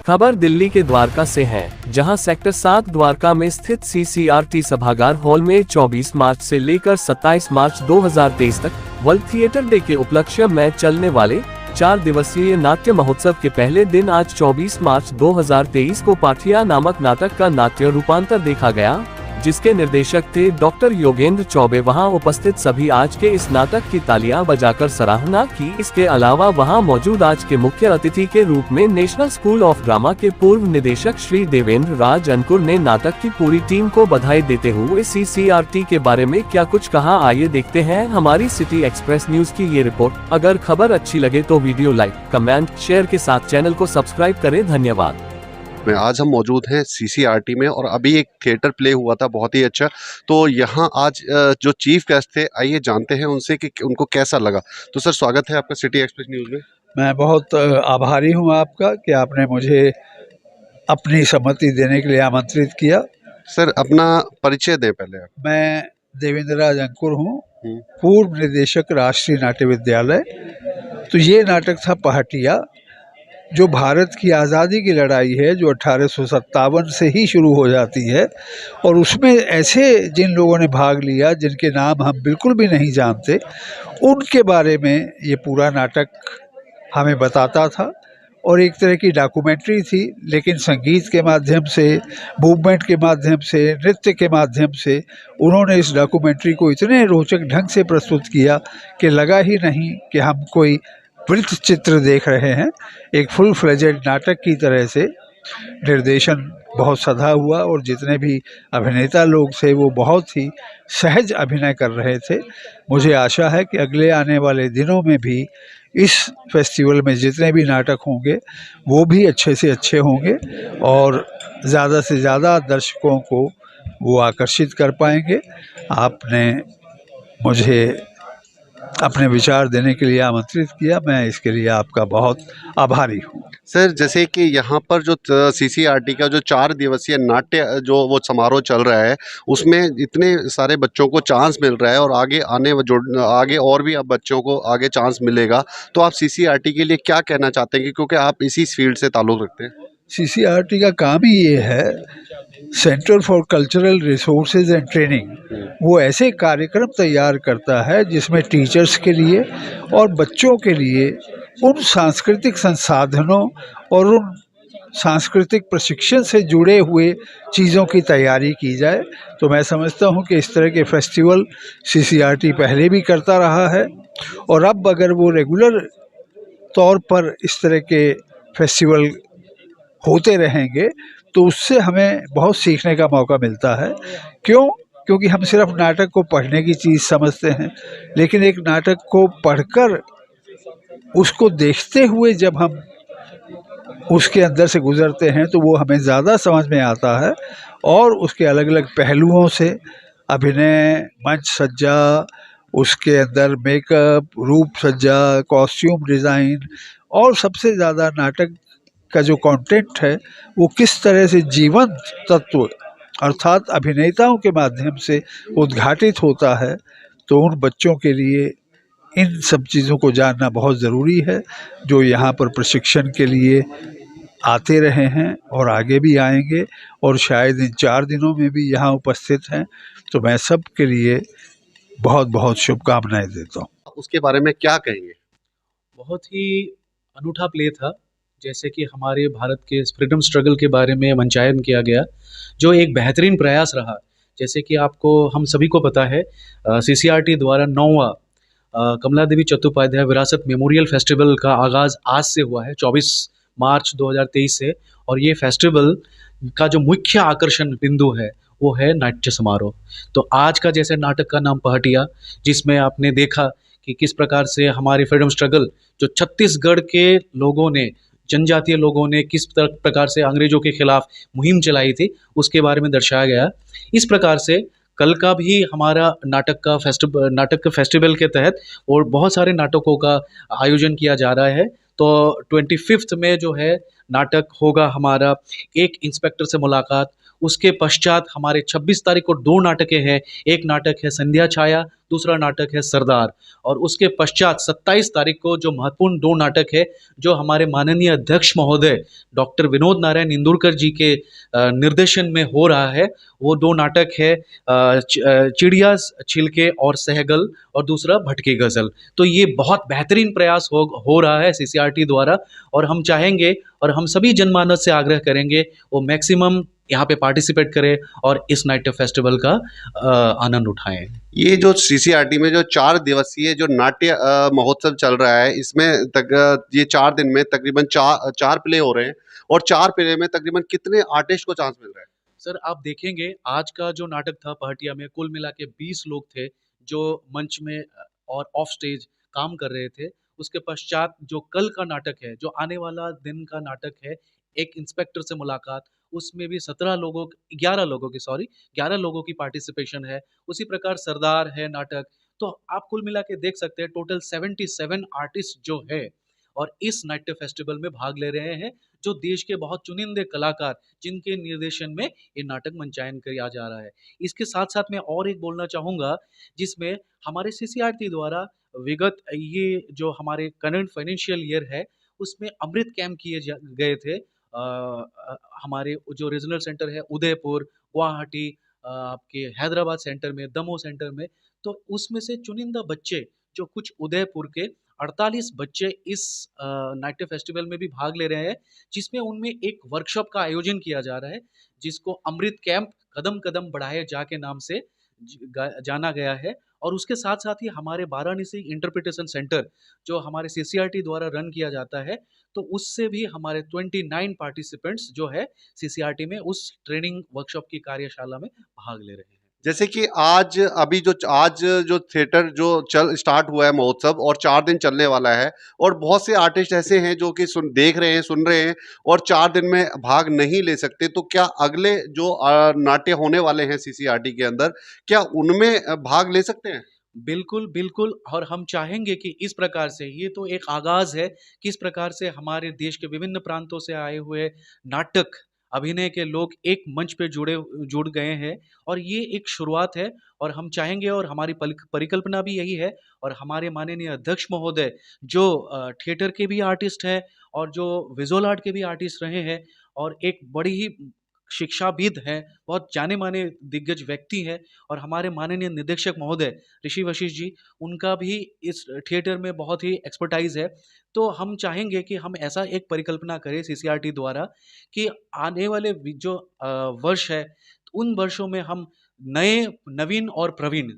खबर दिल्ली के द्वारका से है, जहां सेक्टर 7 द्वारका में स्थित CCRT सभागार हॉल में 24 मार्च से लेकर 27 मार्च 2023 तक वर्ल्ड थिएटर डे के उपलक्ष्य में चलने वाले 4 दिवसीय नाट्य महोत्सव के पहले दिन आज 24 मार्च 2023 को पाठिया नामक नाटक का नाट्य रूपांतर देखा गया, जिसके निर्देशक थे डॉक्टर योगेंद्र चौबे। वहां उपस्थित सभी आज के इस नाटक की तालियां बजाकर सराहना की। इसके अलावा वहां मौजूद आज के मुख्य अतिथि के रूप में नेशनल स्कूल ऑफ ड्रामा के पूर्व निदेशक श्री देवेंद्र राज अंकुर ने नाटक की पूरी टीम को बधाई देते हुए CCRT के बारे में क्या कुछ कहा, आइए देखते हैं हमारी सिटी एक्सप्रेस न्यूज की ये रिपोर्ट। अगर खबर अच्छी लगे तो वीडियो लाइक, कमेंट, शेयर के साथ चैनल को सब्सक्राइब करें। धन्यवाद। आज हम मौजूद हैं CCRT में और अभी एक थिएटर प्ले हुआ था बहुत ही अच्छा। तो यहाँ आज जो चीफ गेस्ट थे, आइए जानते हैं उनसे कि उनको कैसा लगा। तो सर, स्वागत है आपका सिटी एक्सप्रेस न्यूज़ में। मैं बहुत आभारी हूँ आपका कि आपने मुझे अपनी सम्मति देने के लिए आमंत्रित किया। सर, अपना परिचय दें पहले आप। मैं देवेंद्र राज अंकुर हूँ, पूर्व निदेशक राष्ट्रीय नाट्य विद्यालय। तो ये नाटक था पहाटिया, जो भारत की आज़ादी की लड़ाई है, जो 1857 से ही शुरू हो जाती है। और उसमें ऐसे जिन लोगों ने भाग लिया, जिनके नाम हम बिल्कुल भी नहीं जानते, उनके बारे में ये पूरा नाटक हमें बताता था। और एक तरह की डॉक्यूमेंट्री थी, लेकिन संगीत के माध्यम से, मूवमेंट के माध्यम से, नृत्य के माध्यम से उन्होंने इस डॉक्यूमेंट्री को इतने रोचक ढंग से प्रस्तुत किया कि लगा ही नहीं कि हम कोई वृत्त चित्र देख रहे हैं। एक फुल फ्लेजेड नाटक की तरह से निर्देशन बहुत सधा हुआ और जितने भी अभिनेता लोग थे वो बहुत ही सहज अभिनय कर रहे थे। मुझे आशा है कि अगले आने वाले दिनों में भी इस फेस्टिवल में जितने भी नाटक होंगे वो भी अच्छे से अच्छे होंगे और ज़्यादा से ज़्यादा दर्शकों को वो आकर्षित कर पाएंगे। आपने मुझे अपने विचार देने के लिए आमंत्रित किया, मैं इसके लिए आपका बहुत आभारी हूँ। सर, जैसे कि यहाँ पर जो CCRT का जो 4 दिवसीय नाट्य जो वो समारोह चल रहा है, उसमें इतने सारे बच्चों को चांस मिल रहा है और आगे और भी अब बच्चों को आगे चांस मिलेगा। तो आप CCRT के लिए क्या कहना चाहते हैं, क्योंकि आप इसी फील्ड से ताल्लुक़ रखते हैं? CCRT का काम ही ये है, centre for cultural resources and training, वो ऐसे कार्यक्रम तैयार करता है जिसमें टीचर्स के लिए और बच्चों के लिए उन सांस्कृतिक संसाधनों और उन सांस्कृतिक प्रशिक्षण से जुड़े हुए चीज़ों की तैयारी की जाए। तो मैं समझता हूँ कि इस तरह के फेस्टिवल CCRT पहले भी करता रहा है और अब अगर वो रेगुलर तौर पर इस तरह के फेस्टिवल होते रहेंगे तो उससे हमें बहुत सीखने का मौका मिलता है। क्योंकि हम सिर्फ नाटक को पढ़ने की चीज़ समझते हैं, लेकिन एक नाटक को पढ़कर उसको देखते हुए जब हम उसके अंदर से गुजरते हैं तो वो हमें ज़्यादा समझ में आता है। और उसके अलग अलग पहलुओं से, अभिनय, मंच सज्जा, उसके अंदर मेकअप, रूप सज्जा, कॉस्ट्यूम डिज़ाइन, और सबसे ज़्यादा नाटक का जो कंटेंट है वो किस तरह से जीवंत तत्व अर्थात अभिनेताओं के माध्यम से उद्घाटित होता है। तो उन बच्चों के लिए इन सब चीज़ों को जानना बहुत ज़रूरी है, जो यहाँ पर प्रशिक्षण के लिए आते रहे हैं और आगे भी आएंगे और शायद इन 4 दिनों में भी यहाँ उपस्थित हैं। तो मैं सब के लिए बहुत बहुत शुभकामनाएं देता हूँ। उसके बारे में क्या कहेंगे? बहुत ही अनूठा प्ले था, जैसे कि हमारे भारत के फ्रीडम स्ट्रगल के बारे में मंचायन किया गया, जो एक बेहतरीन प्रयास रहा। जैसे कि हम सभी को पता है, CCRT द्वारा 9वां कमला देवी चट्टोपाध्याय विरासत मेमोरियल फेस्टिवल का आगाज़ आज से हुआ है, 24 मार्च 2023 से। और ये फेस्टिवल का जो मुख्य आकर्षण बिंदु है वो है नाट्य समारोह। तो आज का जैसे नाटक का नाम पहाटिया, जिसमें आपने देखा कि किस प्रकार से हमारे फ्रीडम स्ट्रगल जो छत्तीसगढ़ के लोगों ने, जनजातीय लोगों ने किस प्रकार से अंग्रेजों के खिलाफ मुहिम चलाई थी, उसके बारे में दर्शाया गया। इस प्रकार से कल का भी हमारा नाटक के फेस्टिवल के तहत और बहुत सारे नाटकों का आयोजन किया जा रहा है। तो 25 में जो है नाटक होगा हमारा एक इंस्पेक्टर से मुलाकात, उसके पश्चात हमारे 26 तारीख को 2 नाटकें हैं। एक नाटक है संध्या छाया, दूसरा नाटक है सरदार। और उसके पश्चात 27 तारीख को जो महत्वपूर्ण 2 नाटक है, जो हमारे माननीय अध्यक्ष महोदय डॉक्टर विनोद नारायण इंदुरकर जी के निर्देशन में हो रहा है, वो 2 नाटक है चिड़िया छिलके और सहगल, और दूसरा भटकी गज़ल। तो ये बहुत बेहतरीन प्रयास हो रहा है सीसीआरटी द्वारा, और हम चाहेंगे और हम सभी जनमानस से आग्रह करेंगे वो मैक्सिमम यहाँ पे पार्टिसिपेट करें और इस नाट्य फेस्टिवल का आनंद उठाएं। ये जो सीसीआरटी में जो 4 दिवसीय जो नाट्य महोत्सव चल रहा है, इसमें ये 4 दिन में तकरीबन 4 प्ले हो रहे हैं, और 4 प्ले में तकरीबन कितने आर्टिस्ट को चांस मिल रहा है? सर आप देखेंगे आज का जो नाटक था पहाटिया में, कुल मिला के 20 लोग थे जो मंच में और ऑफ स्टेज काम कर रहे थे। उसके पश्चात जो कल का नाटक है, जो आने वाला दिन का नाटक है, एक इंस्पेक्टर से मुलाकात, उसमें भी 11 लोगों की 11 लोगों की पार्टिसिपेशन है। उसी प्रकार सरदार है नाटक। तो आप कुल मिला के देख सकते हैं टोटल 77 आर्टिस्ट जो है और इस नाट्य फेस्टिवल में भाग ले रहे हैं, जो देश के बहुत चुनिंदे कलाकार जिनके निर्देशन में ये नाटक मंचायन किया जा रहा है। इसके साथ साथ मैं और एक बोलना चाहूँगा, जिसमें हमारे सीसीआरटी द्वारा विगत ये जो हमारे करंट फाइनेंशियल ईयर है, उसमें अमृत कैंप किए गए थे। हमारे जो रीजनल सेंटर है उदयपुर, गुवाहाटी, आपके हैदराबाद सेंटर में, दमोह सेंटर में, तो उसमें से चुनिंदा बच्चे जो कुछ उदयपुर के 48 बच्चे इस नाट्य फेस्टिवल में भी भाग ले रहे हैं, जिसमें उनमें एक वर्कशॉप का आयोजन किया जा रहा है, जिसको अमृत कैंप कदम कदम बढ़ाए जा के नाम से जाना गया है। और उसके साथ साथ ही हमारे वाराणसी इंटरप्रिटेशन सेंटर जो हमारे सीसीआरटी द्वारा रन किया जाता है, तो उससे भी हमारे 29 पार्टिसिपेंट्स जो है सीसीआरटी में उस ट्रेनिंग वर्कशॉप की कार्यशाला में भाग ले रहे हैं। जैसे कि आज जो थिएटर जो चल स्टार्ट हुआ है महोत्सव, और 4 दिन चलने वाला है, और बहुत से आर्टिस्ट ऐसे हैं जो कि देख रहे हैं, सुन रहे हैं, और 4 दिन में भाग नहीं ले सकते, तो क्या अगले जो नाट्य होने वाले हैं सीसीआरटी के अंदर, क्या उनमें भाग ले सकते हैं? बिल्कुल, बिल्कुल। और हम चाहेंगे कि इस प्रकार से ये तो एक आगाज़ है, किस प्रकार से हमारे देश के विभिन्न प्रांतों से आए हुए नाटक, अभिनय के लोग एक मंच पे जुड़ गए हैं, और ये एक शुरुआत है। और हम चाहेंगे और हमारी परिकल्पना भी यही है, और हमारे माननीय अध्यक्ष महोदय जो थिएटर के भी आर्टिस्ट हैं और जो विज़ुअल आर्ट के भी आर्टिस्ट रहे हैं, और एक बड़ी ही शिक्षाविद हैं, बहुत जाने-माने दिग्गज व्यक्ति हैं, और हमारे माननीय निदेशक महोदय ऋषि वशिष्ठ जी, उनका भी इस थिएटर में बहुत ही एक्सपर्टाइज़ है। तो हम चाहेंगे कि हम ऐसा एक परिकल्पना करें सीसीआरटी द्वारा कि आने वाले जो वर्ष है, उन वर्षों में हम नवीन और प्रवीण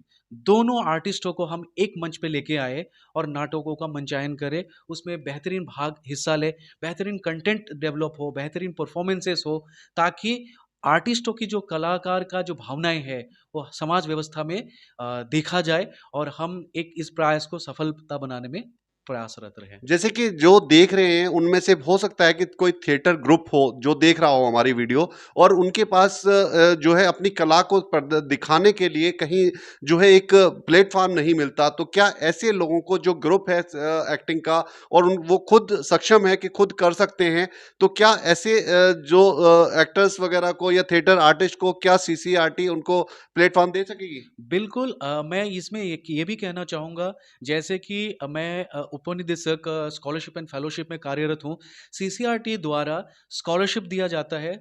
दोनों आर्टिस्टों को हम एक मंच पे लेके आए और नाटकों का मंचायन करें, उसमें बेहतरीन हिस्सा ले, बेहतरीन कंटेंट डेवलप हो, बेहतरीन परफॉर्मेंसेस हो, ताकि आर्टिस्टों की जो कलाकार का जो भावनाएं है वो समाज व्यवस्था में देखा जाए, और हम एक इस प्रयास को सफलता बनाने में प्रयासरत रहे। जैसे कि जो देख रहे हैं उनमें से हो सकता है कि कोई थिएटर ग्रुप हो जो देख रहा हो हमारी वीडियो, और उनके पास जो है अपनी कला को दिखाने के लिए कहीं जो है एक प्लेटफॉर्म नहीं मिलता, तो क्या ऐसे लोगों को जो ग्रुप है एक्टिंग का, और वो खुद सक्षम है कि खुद कर सकते हैं, तो क्या ऐसे जो एक्टर्स वगैरह को या थिएटर आर्टिस्ट को क्या सीसीआरटी उनको प्लेटफॉर्म दे सकेगी? बिल्कुल। मैं इसमें ये भी कहना चाहूँगा, जैसे कि मैं उपनिदेशक स्कॉलरशिप एंड फेलोशिप में कार्यरत हूँ। सीसीआरटी द्वारा स्कॉलरशिप दिया जाता है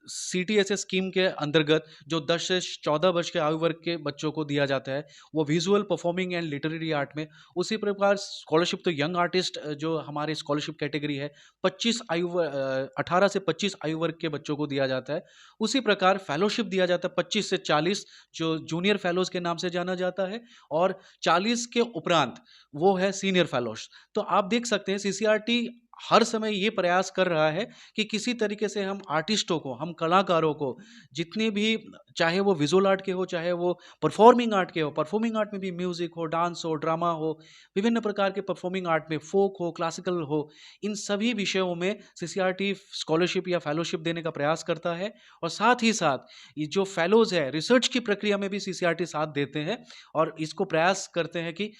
सीटीएसए स्कीम के अंतर्गत, जो 10 से 14 वर्ष के आयु वर्ग के बच्चों को दिया जाता है, वो visual, performing and literary art में। उसी प्रकार स्कॉलरशिप तो यंग आर्टिस्ट जो हमारी स्कॉलरशिप कैटेगरी है, 18 से 25 आयु वर्ग के बच्चों को दिया जाता है। उसी प्रकार फेलोशिप दिया जाता है 25 से 40, जो जूनियर फेलोज के नाम से जाना जाता है, और 40 के उपरांत वो है सीनियर फेलोज। तो आप देख सकते हैं सीसीआरटी हर समय ये प्रयास कर रहा है कि किसी तरीके से हम आर्टिस्टों को, हम कलाकारों को, जितने भी, चाहे वो विजुअल आर्ट के हो, चाहे वो परफॉर्मिंग आर्ट के हो, परफॉर्मिंग आर्ट में भी म्यूजिक हो, डांस हो, ड्रामा हो, विभिन्न प्रकार के परफॉर्मिंग आर्ट में फोक हो, क्लासिकल हो, इन सभी विषयों में सीसीआरटी स्कॉलरशिप या फेलोशिप देने का प्रयास करता है। और साथ ही साथ ये जो फेलोज है, रिसर्च की प्रक्रिया में भी सीसीआरटी साथ देते हैं, और इसको प्रयास करते हैं कि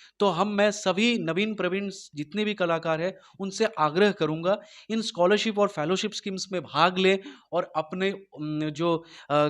मैं सभी नवीन प्रवीण जितने भी कलाकार हैं उनसे आग्रह आग्रह करूँगा, इन स्कॉलरशिप और फेलोशिप स्कीम्स में भाग लें और अपने जो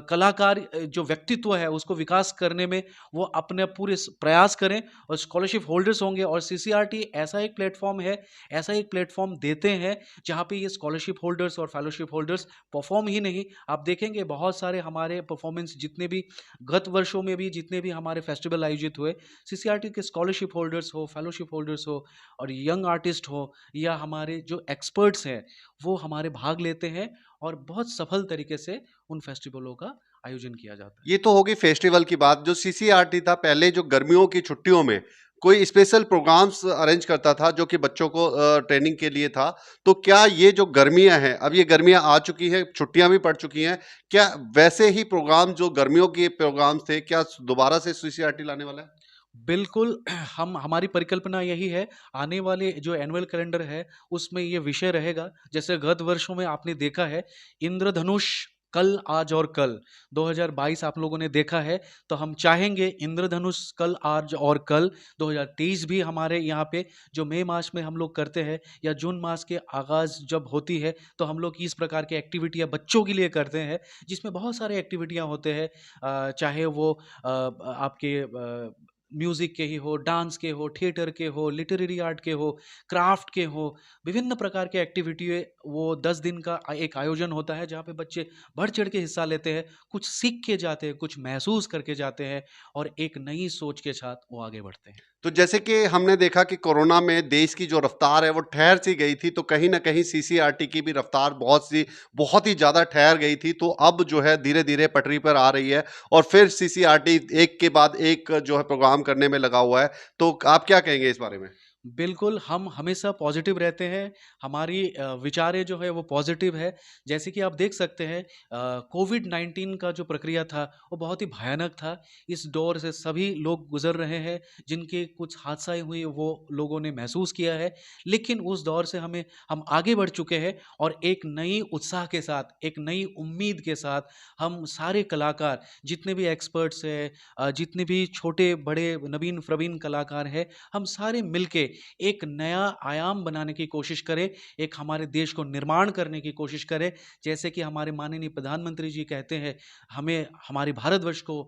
कलाकार जो व्यक्तित्व है उसको विकास करने में वो अपने पूरे प्रयास करें और स्कॉलरशिप होल्डर्स होंगे। और सीसीआरटी ऐसा एक प्लेटफॉर्म है, ऐसा एक प्लेटफॉर्म देते हैं जहाँ पे ये स्कॉलरशिप होल्डर्स और फेलोशिप होल्डर्स परफॉर्म ही नहीं, आप देखेंगे बहुत सारे हमारे परफॉर्मेंस जितने भी गत वर्षों में भी जितने भी हमारे फेस्टिवल आयोजित हुए, सीसीआरटी के स्कॉलरशिप होल्डर्स हो, फेलोशिप होल्डर्स हो और यंग आर्टिस्ट हो या हमारे जो एक्सपर्ट्स हैं वो हमारे भाग लेते हैं और बहुत सफल तरीके से उन फेस्टिवलों का आयोजन किया जाता है। ये तो होगी फेस्टिवल की बात। जो सीसीआरटी था पहले, जो गर्मियों की छुट्टियों में कोई स्पेशल प्रोग्राम्स अरेंज करता था जो कि बच्चों को ट्रेनिंग के लिए था, तो क्या ये जो गर्मियां हैं, अब ये गर्मियां आ चुकी हैं, छुट्टियां भी पड़ चुकी हैं, क्या वैसे ही प्रोग्राम जो गर्मियों के प्रोग्राम्स थे क्या दोबारा से सीसीआरटी लाने वाला है? बिल्कुल, हम हमारी परिकल्पना यही है, आने वाले जो एनुअल कैलेंडर है, उसमें ये विषय रहेगा। जैसे गत वर्षों में आपने देखा है, इंद्रधनुष कल, आज और कल, 2022 आप लोगों ने देखा है, तो हम चाहेंगे इंद्रधनुष कल, आज और कल, 2023 भी हमारे यहाँ पे जो मई मास में हम लोग करते हैं या जून मास के आगाज़ जब होती है, तो हम लोग इस प्रकार की एक्टिविटियाँ बच्चों के लिए करते हैं, जिसमें बहुत सारे एक्टिविटियाँ होते हैं। चाहे वो आपके म्यूज़िक के ही हो, डांस के हो, थिएटर के हो, लिटरेरी आर्ट के हो, क्राफ्ट के हो, विभिन्न प्रकार के एक्टिविटी वो 10 दिन का एक आयोजन होता है जहाँ पे बच्चे बढ़-चढ़ के हिस्सा लेते हैं, कुछ सीख के जाते हैं, कुछ महसूस करके जाते हैं और एक नई सोच के साथ वो आगे बढ़ते हैं। तो जैसे कि हमने देखा कि कोरोना में देश की जो रफ्तार है वो ठहर सी गई थी, तो कहीं ना कहीं सीसीआरटी की भी रफ्तार बहुत ही ज़्यादा ठहर गई थी, तो अब जो है धीरे धीरे पटरी पर आ रही है और फिर सीसीआरटी एक के बाद एक जो है प्रोग्राम करने में लगा हुआ है। तो आप क्या कहेंगे इस बारे में? बिल्कुल, हम हमेशा पॉज़िटिव रहते हैं, हमारी विचारें जो है वो पॉज़िटिव है। जैसे कि आप देख सकते हैं कोविड-19 का जो प्रक्रिया था, वो बहुत ही भयानक था। इस दौर से सभी लोग गुज़र रहे हैं, जिनके कुछ हादसाएँ हुई वो लोगों ने महसूस किया है। लेकिन उस दौर से हम आगे बढ़ चुके हैं और एक नई उत्साह के साथ, एक नई उम्मीद के साथ हम सारे कलाकार, जितने भी एक्सपर्ट्स हैं जितने भी छोटे-बड़े, नवीन-प्रवीण कलाकार हैं, हम सारे मिलके एक नया आयाम बनाने की कोशिश करें, एक हमारे देश को निर्माण करने की कोशिश करें। जैसे कि हमारे माननीय प्रधानमंत्री जी कहते हैं, हमें हमारे भारतवर्ष को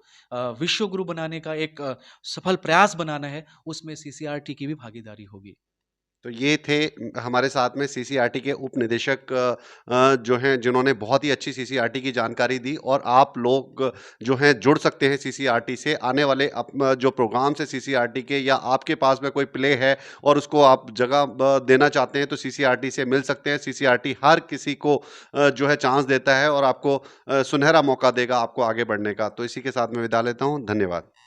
विश्व गुरु बनाने का एक सफल प्रयास बनाना है, उसमें सीसीआरटी की भी भागीदारी होगी। तो ये थे हमारे साथ में सीसीआरटी के उप निदेशक जो हैं, जिन्होंने बहुत ही अच्छी सीसीआरटी की जानकारी दी। और आप लोग जो हैं जुड़ सकते हैं सीसीआरटी से। आने वाले जो प्रोग्राम्स हैं सीसीआरटी के, या आपके पास में कोई प्ले है और उसको आप जगह देना चाहते हैं, तो सीसीआरटी से मिल सकते हैं। सीसीआरटी हर किसी को जो है चांस देता है और आपको सुनहरा मौका देगा आपको आगे बढ़ने का। तो इसी के साथ मैं विदा लेता हूँ। धन्यवाद।